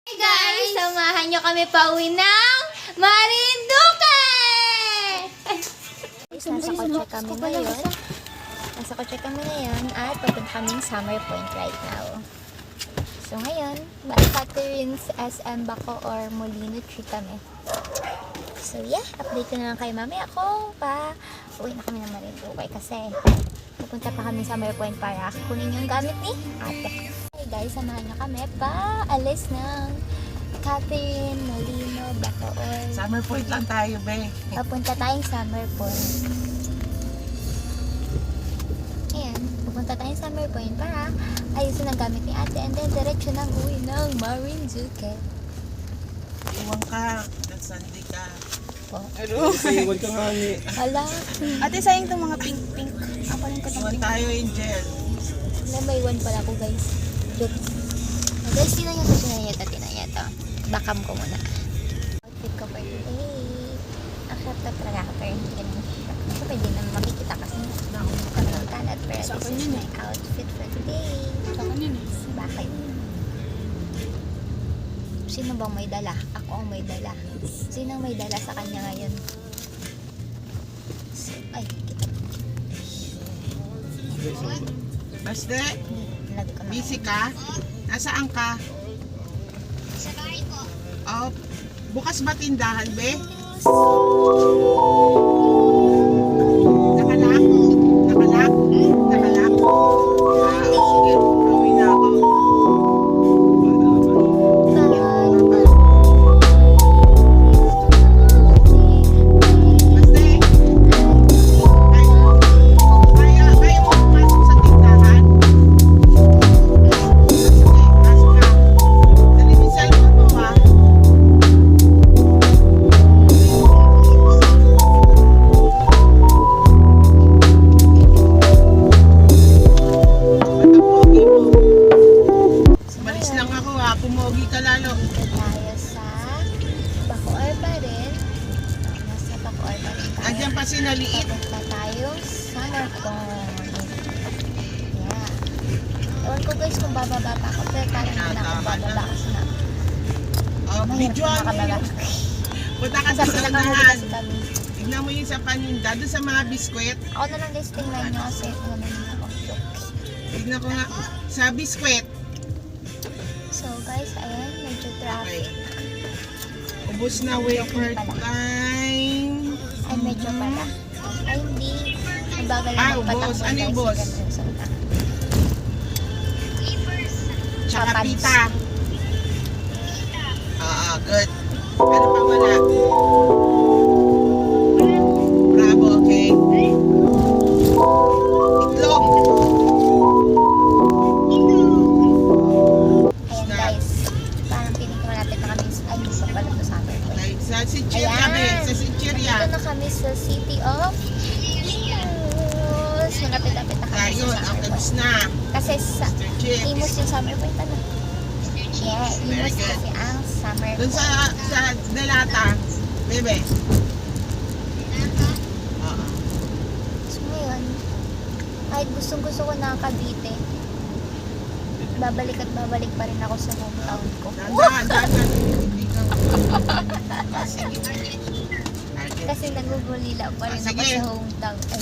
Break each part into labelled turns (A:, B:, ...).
A: Hey guys, samahan nyo kami pauwi ng Marinduque!
B: Nasa kotse kami ngayon. Nasa kotse kami ngayon at papunta kaming Summer Point right now. So ngayon, Catherines, SM Baco or Molino Tree kami. So yeah, update ko na lang kay mami. Ako pa, uwi na kami ng Marinduque kasi pupunta pa kami sa Summer Point para kunin yung gamit ni ate. Hey guys, samahan nyo kami pa alis ng Catherine, Molino, Bacoor.
C: Summer Point lang tayo, be.
B: Papunta tayong Summer Point. Ayan, pupunta tayong Summer Point para ayusin ang gamit ni ate and then diretso ng uwi ng Marinduque.
C: Iwan ka, nagsandi ka.
B: Po.
C: Ano?
D: Iwan ka nga ni.
B: Hala.
A: Ate, sayang itong mga pink-pink. Ako rin ko
C: Iwan tayo, Angel.
B: Na may one pala ako guys. Joke. Oh, guys, tinan nyo ito. Bakam ko muna. Outfit ko for today. Ang short top talaga ako pero hindi ka naman short. So, pwede naman makikita kasi nakakaroon at pero this is my outfit for today. Bakit? Sino bang may dala? Ako ang may dala. Sino ang may dala sa kanya ngayon? So, ay, kita.
C: Basta,
B: Lagi ko na.
C: busy ka? Nasaan ka?
B: Sa bahay ko.
C: Oh, bukas ba tindahan, be? Nakalak? Nakalak? Nakalak? Ah, oh, sige. Uwi na ako. Basta, kaya mo pumasok sa tindahan? Sige, pasok ka. Dali mo yung cellphone mo, ha? Ba't ang pogi mo? Balis lang ako, ha? Pumogi ka lalo.
B: Dito tayo sa Bacoor pa rin. Nasa Bacoor pa rin tayo.
C: Andiyan pa si Naliit.
B: Papunta tayo Summer Point. Yeah. Ewan ko guys kung bababa pa ako. Pero parang hindi na ako
C: Tama na.
B: bababa kasi na.
C: Oh, video mo
B: nakababa.
C: yung... Punta ka sa
B: Kasi nakahuli
C: unahan.
B: kasi kami.
C: Tignan mo yung sa paninda. Doon sa mga biskwit.
B: Ako na lang guys tingnan nyo kasi ano naman ako.
C: Tignan ko nga. Sa biskwit.
B: So guys, ayan, medyo traffic.
C: Ubus na wafer time.
B: Ay, medyo pala. Ay, hindi. Mabagal
C: Ah,
B: lang magpatakbo
C: ubos. Ano yung
B: guys,
C: ubos?
B: ganun sa una.
C: Tsaka
B: Papads.
C: pita. Good. Ano pa wala? Bravo, okay. Itlog.
B: Ayan guys, parang piling ko malapit na kami sa sa pala to Summer Point.
C: Okay, sa Sincheria,
B: Ayan.
C: be. Sa Sincheria.
B: Dito na kami sa City of Imus. Malapit-lapit na kami
C: Ayun,
B: sa
C: ang
B: Summer
C: tapos
B: Point.
C: na.
B: Kasi sa
C: Mr. Chips.
B: Imus yung Summer Point ano? Yeah,
C: Very
B: Imus
C: good.
B: kasi ang Summer
C: Doon
B: Point.
C: sa Delata. Bebe. Oo.
B: So ngayon, kahit gustong-gusto ko na Cavite, babalik at babalik pa rin ako sa hometown ko.
C: Dahan, dahan. Hindi ka. Sige. Okay.
B: Kasi nagugulila pa rin ako
C: Sige.
B: sa hometown. Ay,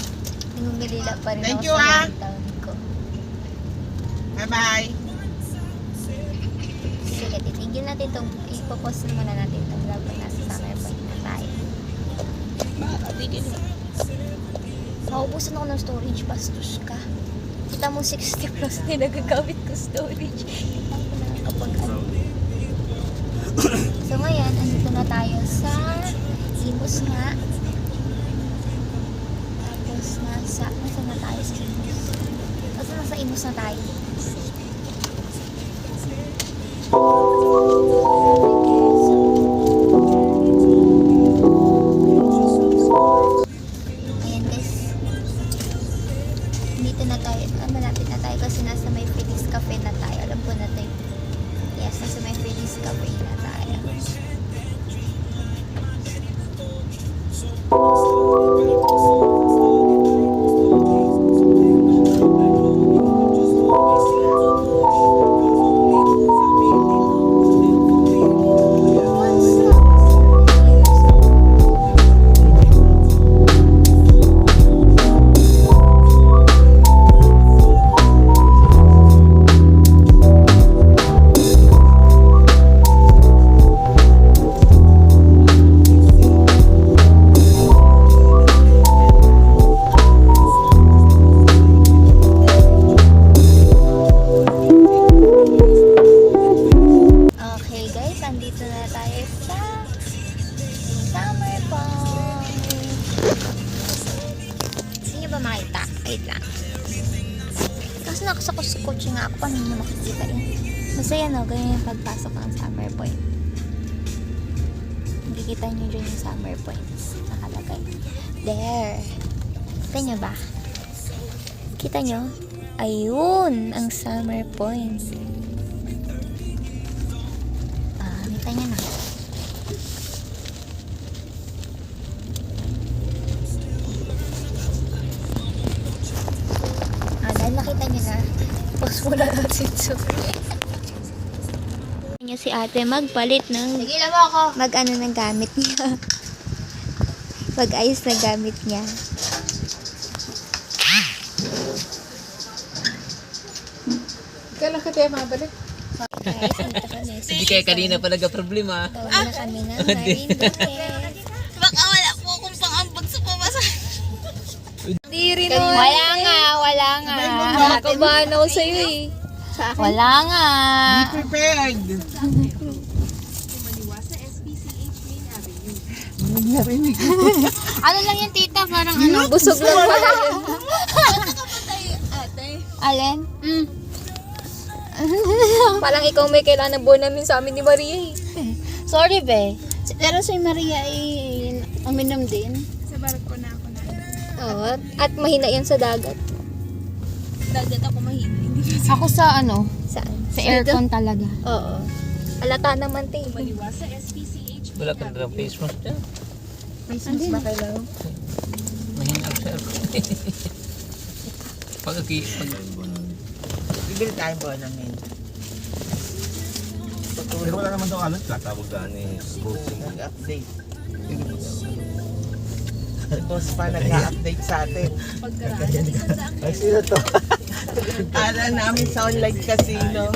B: nagugulila pa rin
C: Thank
B: ako
C: you,
B: sa
C: ah.
B: hometown ko.
C: Bye-bye.
B: Sige, titigil natin itong, ipopost muna natin itong vlog na nasa Summer Point na tayo. Maubusan ako ng storage, bastos ka. Kita mo 60 plus na nagagamit ko storage. Kita ko na kapag ano. So ngayon, andito na tayo sa Imus nga. Tapos nasa na tayo sa Imus. Tapos nasa Imus na tayo. Ayan guys. Dito na tayo. Malapit na tayo kasi nasa may Feliz Cafe na tayo. Alam ko na tayo. Yes, nasa may Feliz Cafe na tayo. andito na tayo sa Summer Point. Gusto niyo ba makita? Wait lang. Kasi nakasakot sa kotse nga ako. Paano nyo makikita yun? Masaya no, ganyan yung pagpasok ng Summer Point. Nakikita nyo dyan yung Summer Points. Nakalagay. There. Kita nyo ba? Kita nyo? Ayun! Ang Summer Point. Kita nyo na. Dahil nakita nyo na, post muna natin ito. Niya si ate magpalit ng
A: Sige lang ako.
B: mag-ano ng gamit niya. Mag-ayos na gamit niya.
C: Kailan ka tayo mabalik?
B: Guys, dito kami.
D: Hindi kaya kanina pa nagka-problema.
B: Gawin na kami ng Marinduque.
A: Baka wala po akong pang-ambag sa pamasahe.
B: Hindi rin wala nga. Nakabahan ako sa'yo eh. Wala nga.
C: Be prepared. Narinig ko.
A: Ano lang yung tita? Parang ano?
B: Busog lang pala yun. Alin? Parang ikaw may kailangan buo namin sa amin ni Maria eh.
A: Sorry, be. Pero si Maria ay uminom din.
B: Oo, at mahina yan sa dagat.
A: Dagat ako mahina.
E: Ako sa ano,
B: Saan?
E: sa aircon talaga.
B: Oo. Alata naman te.
D: Wala ka na face mask dyan.
C: Face mask ba kailangan?
D: Mahina siya. Pag
C: Bibili tayo ba namin?
F: Pero wala naman daw alam, tatawag daan eh.
C: Nag-update. Tapos pa nag-update sa atin.
F: Ay, sino to?
C: Kala namin sa online casino.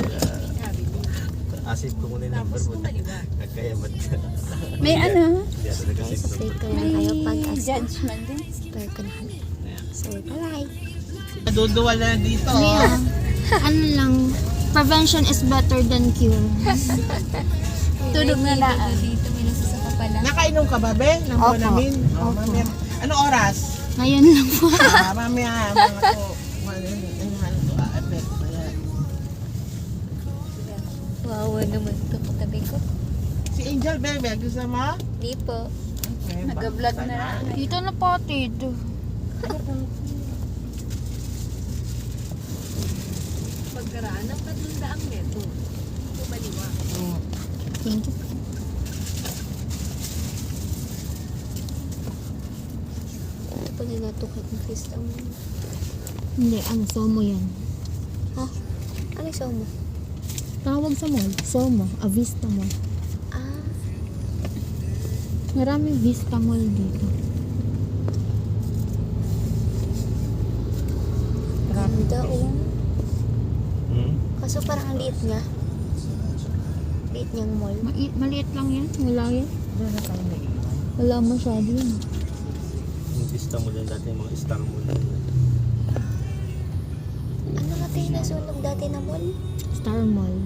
F: Asip ko muna yung number mo. Kaya ba't ka?
A: May ano?
F: Hindi ako nag-asip ko.
B: Stay ko lang kayo pag-asa.
A: Judgment din.
B: Stay ko na kami. So, bye.
C: Naduduwal na dito.
E: Ano lang, prevention is better than cure.
A: Tulog na lang.
B: Dito, may nasasaka pala.
C: Nakainom ka ba, be? Ng
E: Opo.
C: Bonamin? Oh,
E: Opo.
C: mamaya. Anong oras?
E: Ngayon lang po.
C: Mamaya, mga to. Ano to, aabet pa yan.
B: Wow, naman ito katabi ko.
C: Si Angel, bebe, gusto mo?
B: Di po.
A: Nag-vlog na lang.
E: Dito na potid.
A: Pagkaraan ng 300 metro. Kumaliwa.
B: Thank you. Ito pala natukat ng crystal mo.
E: Hindi, ano, somo yan.
B: Ha? Ano yung mo?
E: Tawag sa mall, somo, Avista Mall.
B: Ah,
E: Maraming Vista Mall dito.
B: ganda oh.
F: Hmm?
B: Kaso parang ang liit niya. Liit niyang mall.
E: Maliit lang yan, wala yan.
C: Doon na tayo naiiwan.
E: Wala masyado yan.
F: Yung vista mo lang dati, mga star mo lang.
B: Ano nga tayo nasunog dati na mall?
E: Star Mall.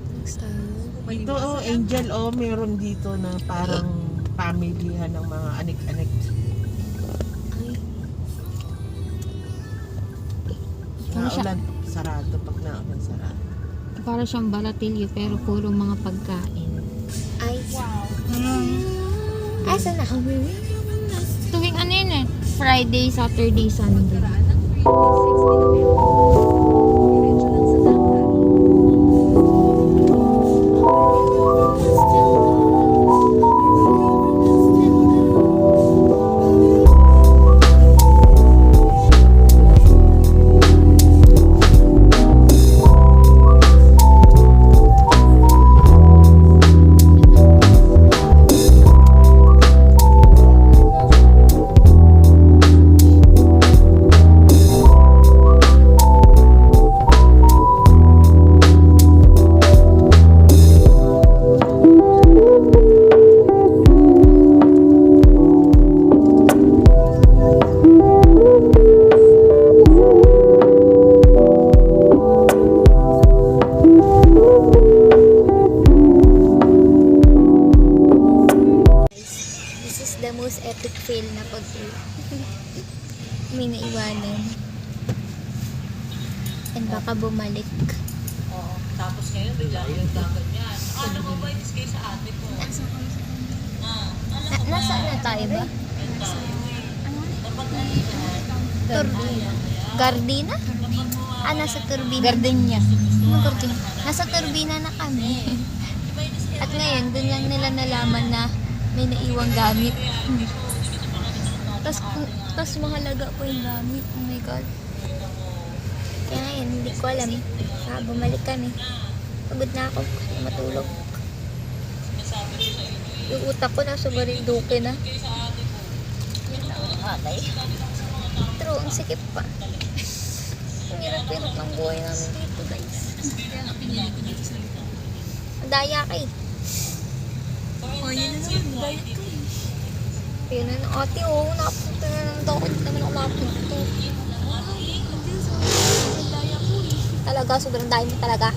B: Ang Star Mall.
C: Ito, oh, Angel, oh, meron dito na parang pamilihan ng mga anik-anik.
B: Ay,
C: Naulan, sarado. Pag naulan, sarado.
E: Para siyang baratilyo pero puro mga pagkain.
B: ay. Wow. Asa na?
E: Tuwing ano yun eh, Friday, Saturday, Sunday.
B: most epic fail na pag-uwi. May naiwanan. And baka bumalik.
C: Tapos ngayon, bigla yung gagawin yan. Ano mo ba inis kayo sa ate ko?
B: Nasaan na tayo ba? Gardina? Nasa turbina.
E: Gardenia.
B: Ano gardina? Nasa turbina na kami. At ngayon, dun lang nila nalaman na may naiwang gamit. Tapos mahalaga po yung gamit. Oh my God. Kaya ngayon, hindi ko alam. Bumalik kami. Pagod na ako. Matulog. Yung utak ko nasa Marinduque na. True, ang sikip pa. Ang hirap-hirap ng buhay namin dito, guys. Ang daya ka eh. Yun na naman, daya ka eh. Yun na ate, nakapunta na ng dokot naman ako makapunta. Talaga, sobrang daya mo talaga.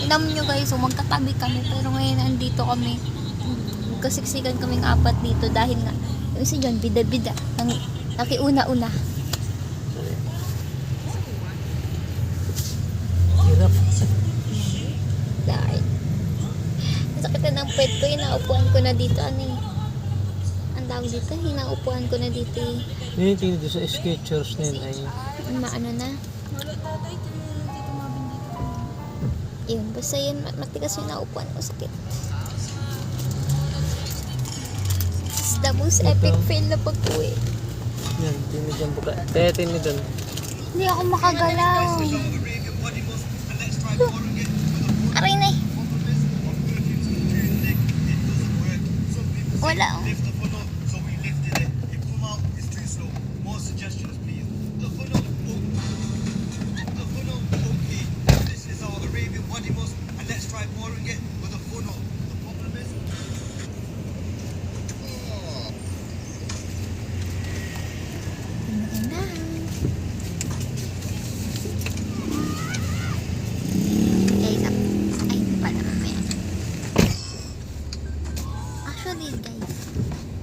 B: Inam nyo guys, magkatabi kami, pero ngayon andito kami. Magkasiksikan kaming apat dito dahil nga, yung si John, bida-bida. Nakiuna-una.
D: Hirap.
B: Dahil. Ang sakit na ng pet ko, inaupuan ko na dito. Ano eh? Ang tawag dito, inaupuan ko na dito eh.
F: Yun yung tingin doon sa Skechers na yun ay
B: Maano na? Yun, basta yun, matigas yung naupuan ko, sakit. It's the most epic fail na pag-uwi.
F: yan, tingin dyan buka. Kaya tingin doon.
B: Hindi ako makagalaw. Aray na eh. Wala. Actually guys,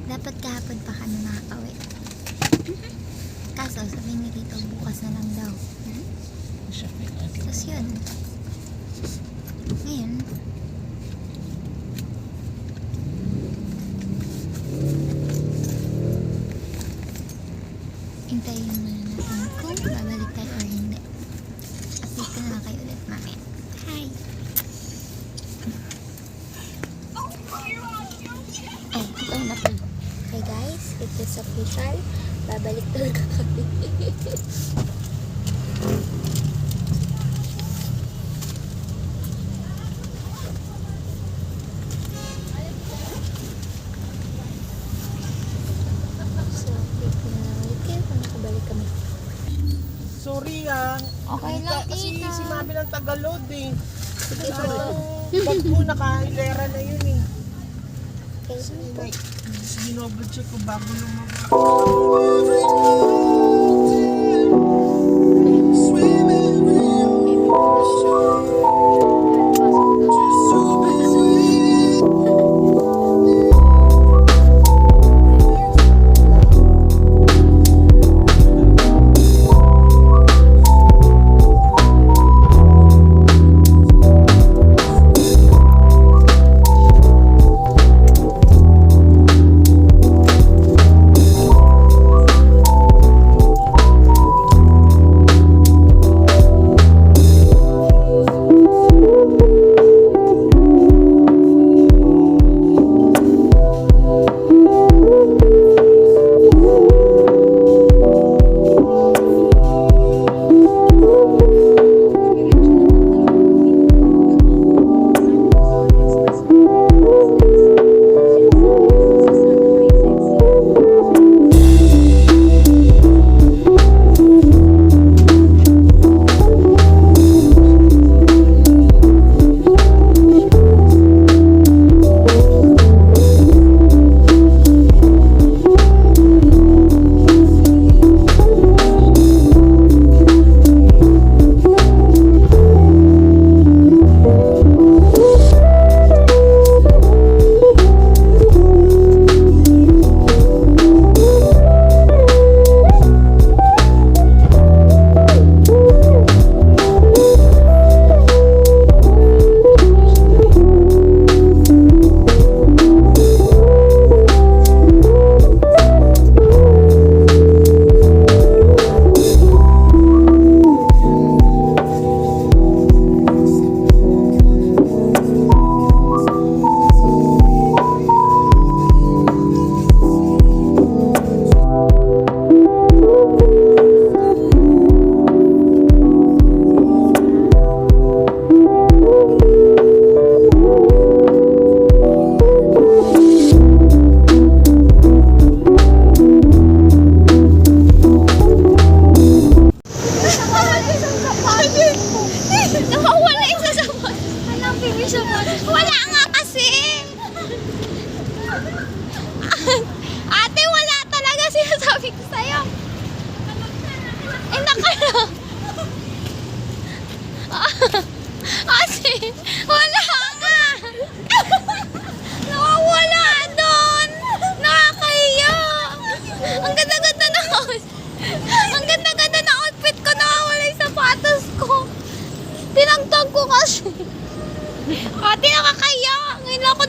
B: dapat kahapon pa kami makakauwi. Kaso sabi ni Rito bukas na lang daw. Tapos yun. Ngayon, hintayin muna natin kung babalik tayo or hindi. Update ko na lang kayo ulit mamaya. Hi! Ay, ito na po. Okay guys, it is official. Babalik talaga kami. So, update ko na lang ulit kayo kung nakabalik kami.
C: Sorry
E: Okay lang,
C: Kasi
E: tita.
C: si Mami ng Tagalog eh. Pag po nakahilera na yun eh.
B: Okay, so po.
C: Dinoble check ko bago lumabas.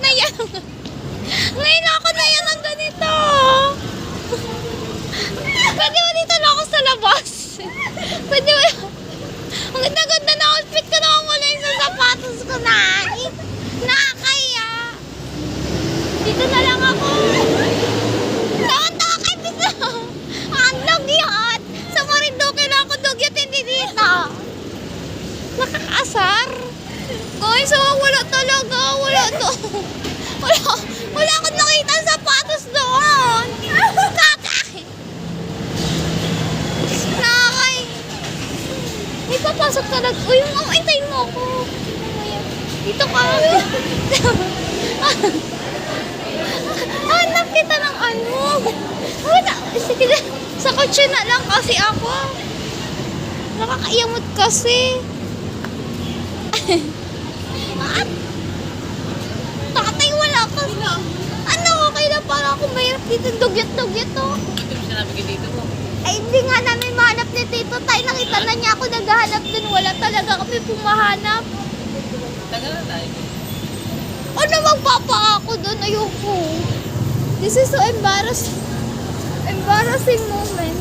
A: na yan. Ngayon ako na yan ang ganito. Pwede mo dito na ako sa labas. Pwede mo. Ang ganda-ganda na outfit ko na wala yung sa sapatos ko na. Nakakaya. Dito na lang ako. Tawa-tawa kay Pisa. Ang dugyot. Sa Marinduque lang ako dugyot, hindi dito. Nakakaasar. Guys, wala talaga. Wala to. Wala akong nakita ang sapatos doon. Nakakay. May papasok talaga. Uy, hintayin mo ako. Dito ka. Hanap kita ng ano. Wala. Sige na. Sa kotse na lang kasi ako. Nakakaiyamot kasi. At tatay, wala ka. Ano, okay na para ako mahirap dito. Dugyot-dugyot to.
D: Ito yung sinabi ko dito mo.
A: Ay, hindi nga namin mahanap ni Tito. Tay, nakita na niya ako naghahanap dun. Wala talaga kami pumahanap.
D: Tagal na tayo.
A: Ano, magpapa ako dun? Ayoko. This is so embarrassing moment.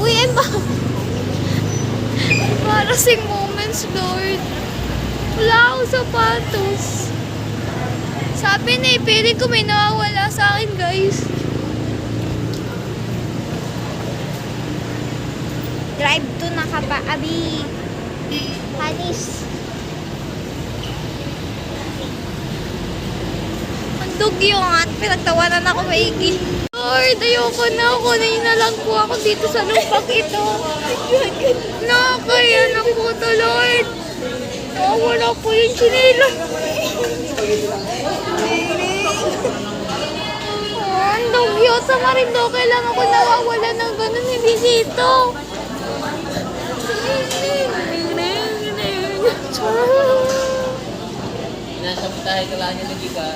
A: Uy, embarrassing moments, Lord. Wala akong sapatos. Sabi na piling ko may nawawala sa akin, guys. Drive to na ka pa, Abi. Hanis. Ang dugyo nga at pinagtawanan ako maigi. Lord, ayoko na. Kunin na lang po ako dito sa lupak ito. Nakakaya na po to, Lord. Nawawala po yung chinela. Ang dugyo. Sa Marinduque lang ako nawawala ng ganun. Hindi dito.
D: Nasa butahe ka lang niya lagi ka.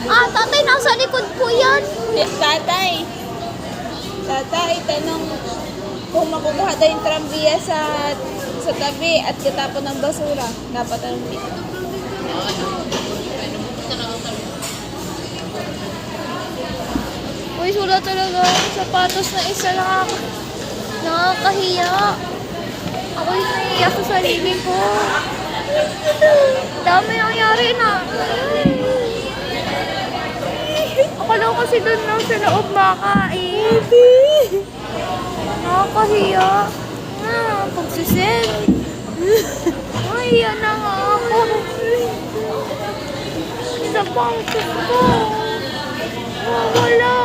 A: Tatay, nasa likod po yan.
E: Yes, tatay. Tatay, tanong kung makukuha tayo yung trambiya sa tabi at katapon ng basura. Dapat tanong dito.
A: Uy, wala talaga akong sapatos na isa lang. Nakakahiya. Ako yung nahiya sa sarili ko. Dami nangyari na. Ako lang kasi doon lang sa loob makain. Nakakahiya. Pagsisin. Nahiya na nga ako. Isa pang sus ko. Wala.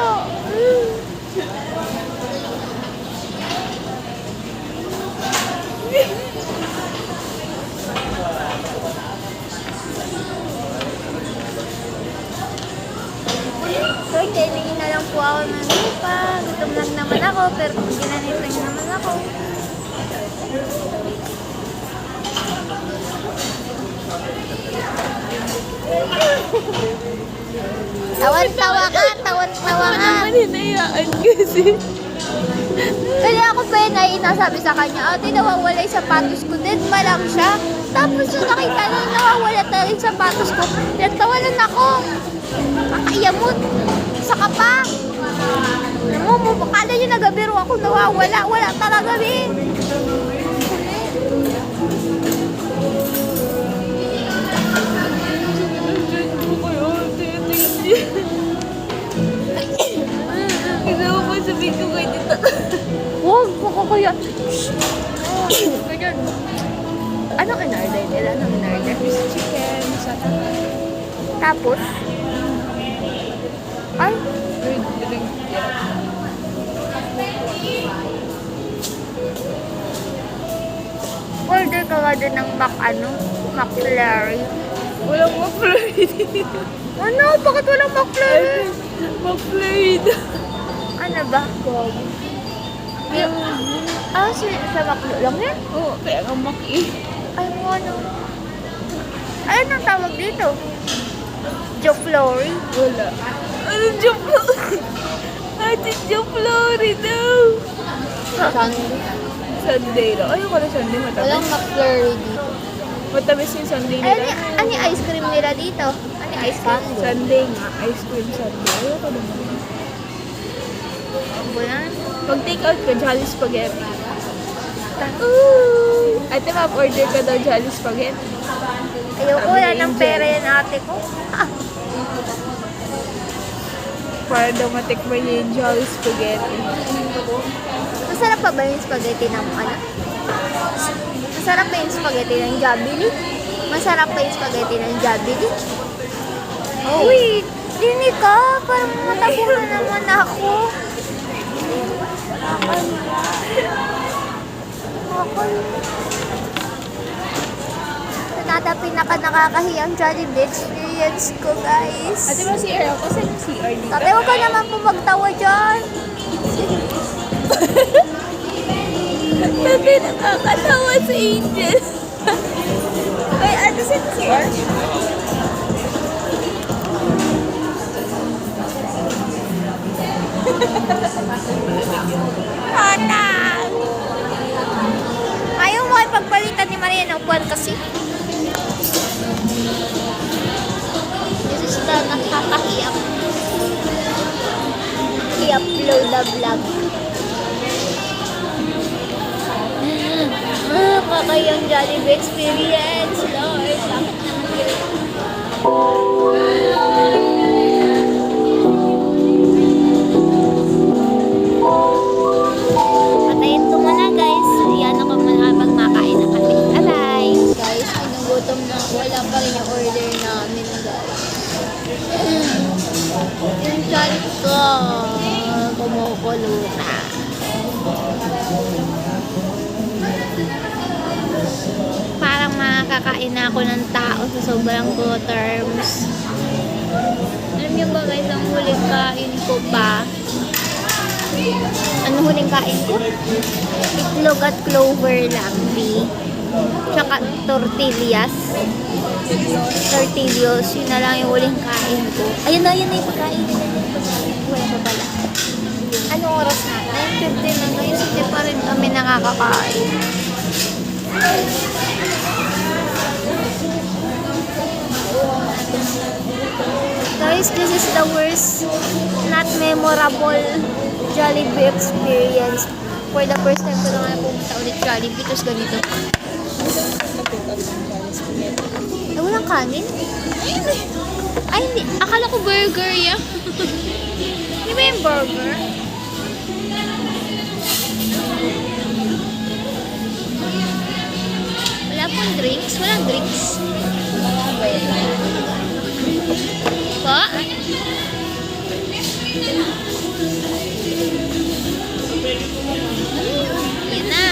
A: So, hintayin na lang po ako ng lupa. Gutom lang naman ako, pero kung ginanito niyo naman ako. Tawan-tawa ka, tawan-tawa ka.
E: Hinayaan kasi.
A: Kaya ako pa yun ay nasabi sa kanya, ate, nawawala yung sapatos ko. Dead pa lang siya. Tapos nung nakita na nawawala talaga yung sapatos ko, natawanan ako. Kakayamot. Saka pa. Alam mo, akala nyo nagabiro ako nawawala. Wala talaga, eh.
E: Gusto mo sabihin ko kay tita.
A: Huwag, makakaya. Ganyan. Anong in-order nila? Anong in-order?
E: Chicken, sa
A: Tapos, ay,
E: drink.
A: order ka nga din ng McFlurry.
E: Walang McFlurry dito.
A: Ano? Bakit walang McFlurry?
E: McFlurry daw.
A: Ano ba? Yung, sa McFlurry lang yan?
E: Oo, kaya nga Maki.
A: Ay, mo ano? Ay, anong tawag dito? Joflurry?
E: Wala. Anong Joflurry? Ate Joflurry daw. Sunday daw. Ayoko na Sunday matapos.
B: Walang McFlurry dito.
E: Matamis yung sundae
A: Ay,
E: nila.
A: ano yung ice cream nila dito? Ano yung ice cream?
E: Sundae nga. Ice cream sundae. Ayoko naman.
A: Bulan.
E: Pag take out ko, Jolly Spaghetti. Ooh! Ate, ma'am, order ka daw Jolly Spaghetti.
A: Ayoko, wala ng pera yan ate ko.
E: Para daw matikman niya yung Jolly Spaghetti.
A: Masarap pa ba yung spaghetti ng ano? Masarap pa yung spaghetti ng Jollibee? Masarap pa yung spaghetti ng Jollibee? Oh. Uy, dinig ka. Parang matabunan naman ako. Ito na pinaka-nakakahiyang Jollibee experience ko, guys.
E: Ate, ba CR ako? Saan yung CR dito?
A: Ate, huwag ka naman po magtawa dyan.
E: Ate, nakakatawa si Angel. Ay, ate, saan yung CR?
A: Anak! Ayaw mo ay pagpalitan ni Maria ng upuan kasi. This is the nakakahiyang i-upload na vlog. Kakayang Jollibee experience, Lord. Bakit naman yun? Patayin ko muna, guys. Iyan ako muna habang makain na kami. Bye-bye! Guys, ginugutom na. Wala pa rin yung order namin, guys. Yung chan ko, kumukulo na. Parang makakain na ako ng tao sa sobrang terms. Alam niyo ba guys, ang huling kain ko pa? Ano huling kain ko? Itlog at clover lang, di. Tsaka tortillas. Tortillos, yun na lang yung huling kain ko. Ayun na yung pagkain. Wala pa pala. Anong oras na? 9:15 na ngayon. Hindi pa rin kami nakakakain. Guys, this is the worst, not memorable Jollibee experience. For the first time ko na nga pumunta ulit Jollibee, tapos ganito. Eh, walang kanin? Ay, hindi. Akala ko burger yan. Di ba yung burger? Wala pong drinks? Walang drinks? Po? Yan na.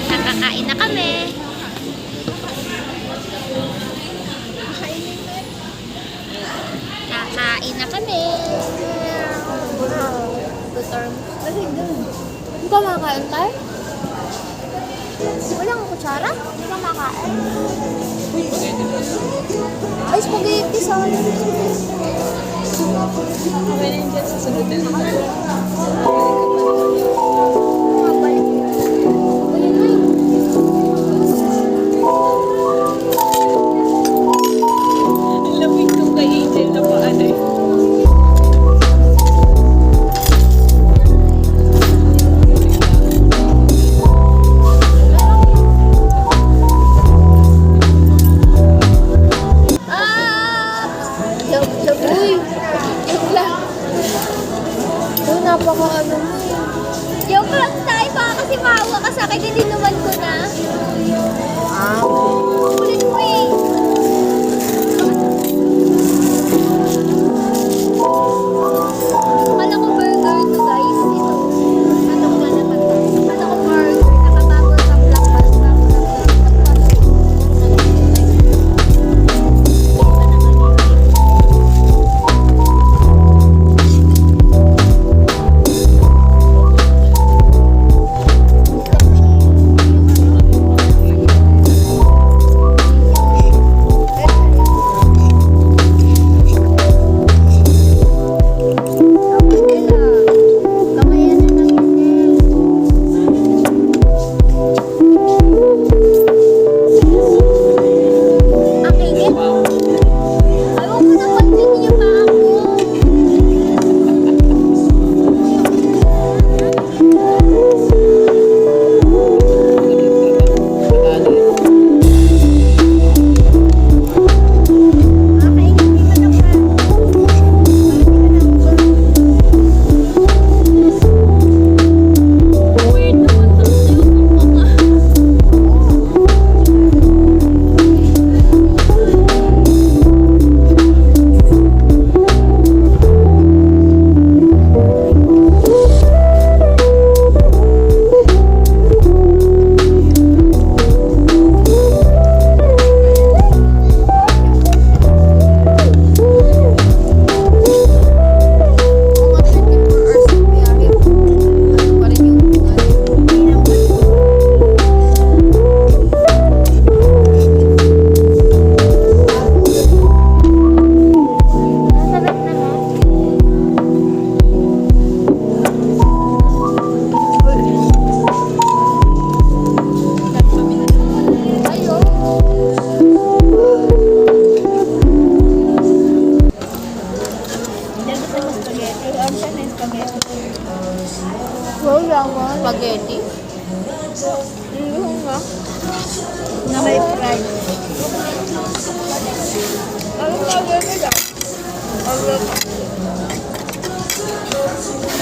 A: Nakakain na kami. Kakain na kami. Hindi ka makakain tayo? Walang kutsara? Hindi ka makakain? Ay, spaghetti sa
E: Okay na yun dyan sa sagutin. Ang lamig ko kay Angel na paano eh.
A: Uy! Joke lang. Uy, napaka ano mo eh.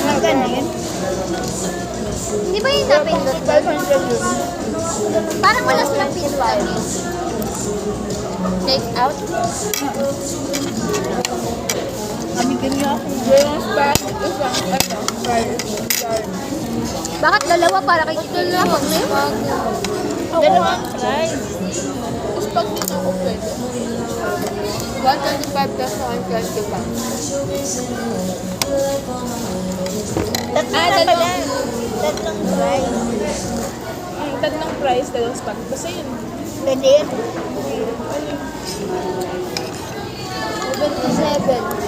E: Magkano yun?
A: Hindi ba yung napindot?
E: 500 yun.
A: Parang wala silang pindot. Take out?
E: Kamigin niyo ako. Yung spaghetti, isang fries.
A: Bakit dalawa para kay Tito lang pag may
E: Dalawang fries. Spaghetti ako pwede. 125 plus 125.
B: Tatlong fries.
E: Tatlong fries, dalawang spaghetti. Basta yun.
B: Pwede yun.
A: 77.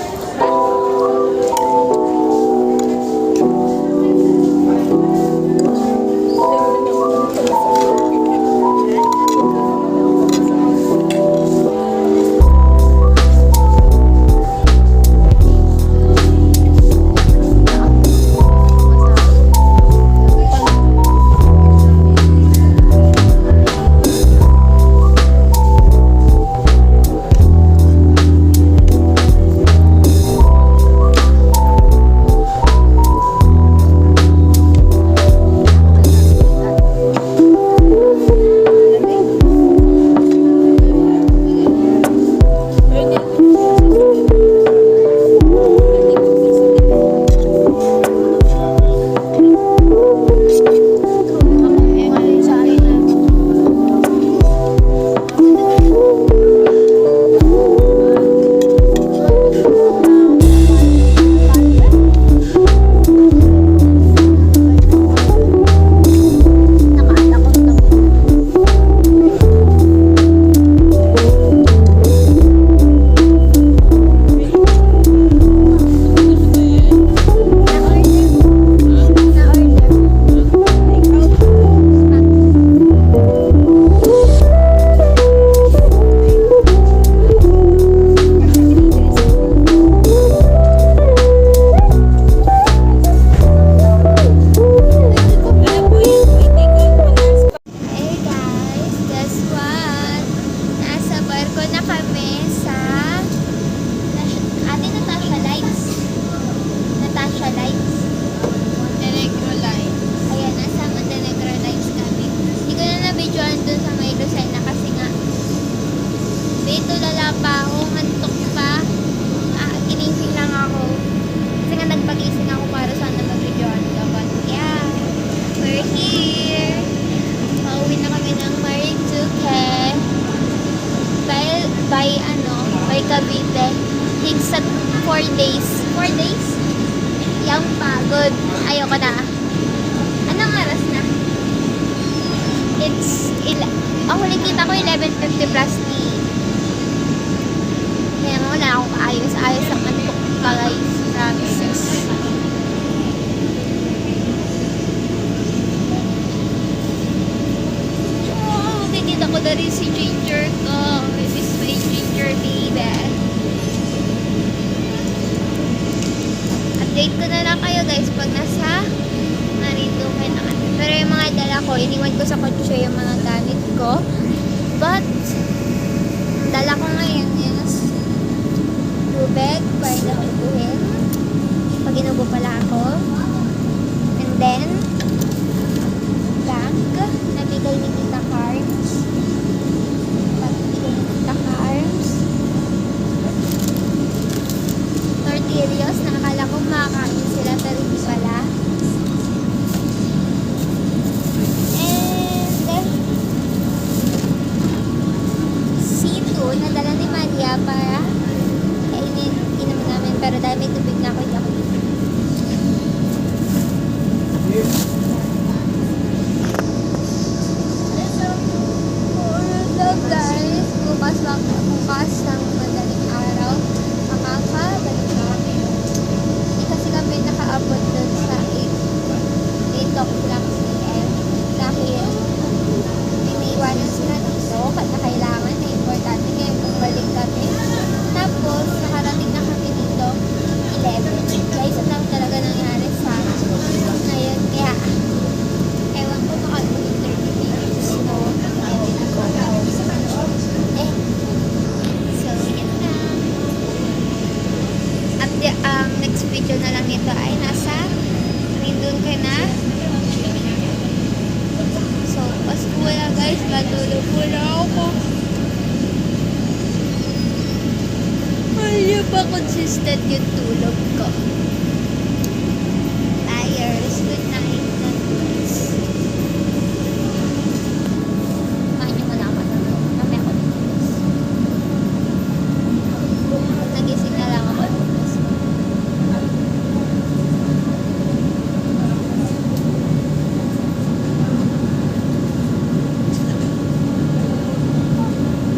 A: Cavite. Higit sa 4 days. 4 days? Yung pagod. Ayoko na. Anong oras na? Ang huling kita ko 11:50 plus T. Kaya nga wala akong ayos ang antok ka guys. Promises. Tinita ko na rin si Ginger ko. This is my Ginger baby. Update ko na lang kayo guys pag nasa Marinduque na kami. Pero yung mga dala ko, iniwan ko sa kotse yung mga gamit ko. But, dala ko ngayon is tubig para nakubuhin. Pag inubo pala ako. And then, bag na bigay ni Tita Carms. Pagbigay ni Tita Carms. Tortillas na akala ko makakain sila pero hindi pala. And C2 na dala ni Maria para kainin inumin namin pero dahil may tubig na ako hindi ako dito. So guys, bukas ng madaling araw makakabalik na kami. Hindi kasi kami nakaabot dun sa 8 o'clock p.m. dahil iniiwanan sila dito kaya kailangan na importante ngayon bumalik kami. Tapos nakarating na kami dito 11. Guys, ang dami talaga nangyari sa ngayon. Kaya ewan ko baka 30 minutes no. So ba consistent yung tulog ko? Liars, good night. God bless. Kumain niyo muna ako ng mamaya ako lumipas. Nagising na lang ako lumipas.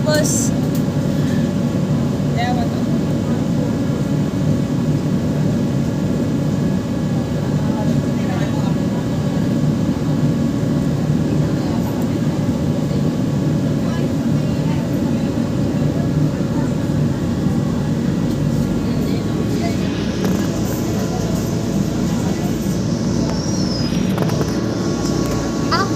E: Boss. Kaya mo to.
A: Ah!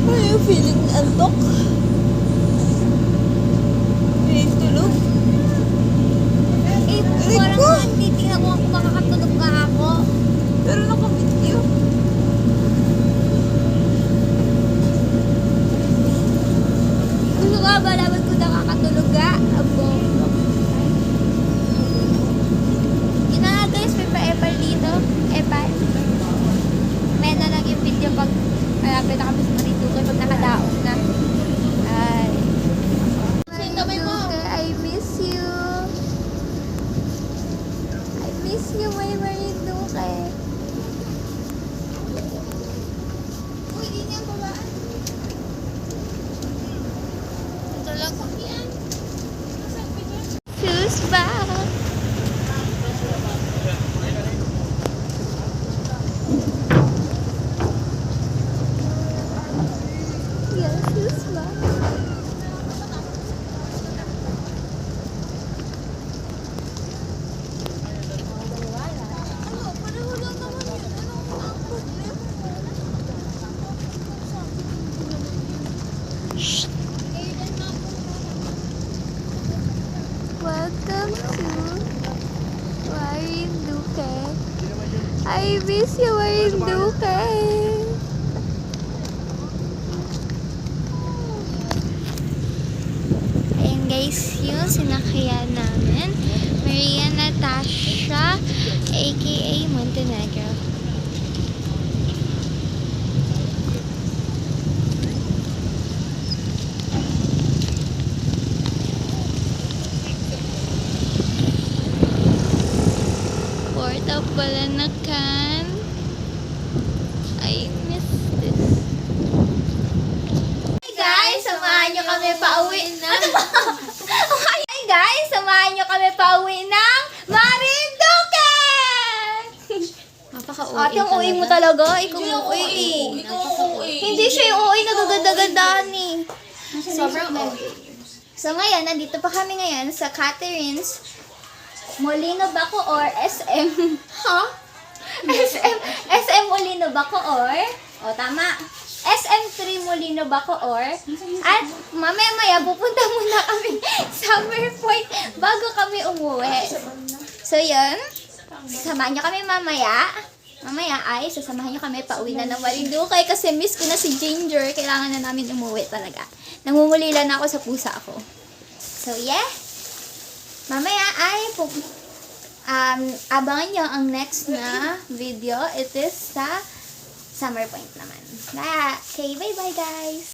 E: Ano yung feeling antok? Feeling tulog?
A: Eh,
E: Aray ko!
A: parang titingnan ko kung makakatulog ka ako.
E: Pero naka-video.
A: Gusto ka ba naman kung nakakatulog ka? Abo. Yun na nga guys, may pa-epal dito. Epal. May na lang yung video pag malapit na kami sa Marinduque pag nakadaog na. Ay. Marinduque, I miss you. I miss you, my Marinduque. Uy, di niya babaan. Ito lang ko yan. Sus ba? Yes, sus ba? Ano, pareho lang naman yun. Ano ang problema? Welcome to Marinduque. I miss you, Marinduque. Ayan guys, yung sinakyan namin. Maria Natasha, aka Montenegro. Porta pala na can. I miss this. Hi guys, samahan nyo kami pauwi na. Hi guys, samahan nyo kami pauwi ng Marinduque!
B: Napaka-uwi
A: Ate, ang uwi mo talaga. Ikaw yung uwi. Hindi siya yung uwi, nagaganda-gandaan eh.
B: Sobrang uwi.
A: So ngayon, nandito pa kami ngayon sa Catherine's Molino Bacoor SM. Ha? SM Molino Bacoor. O, tama. SM3 Molino Bacoor. At mamaya pupunta muna kami Summer Point bago kami umuwi. So, yun. Sasamahan nyo kami mamaya. Mamaya ay sasamahan nyo kami pauwi na ng Marinduque kasi miss ko na si Ginger. Kailangan na namin umuwi talaga. Nangungulila na ako sa pusa ko. So, yeah. Mamaya ay abangan nyo ang next na video. It is sa Summer Point naman. Okay, bye-bye guys!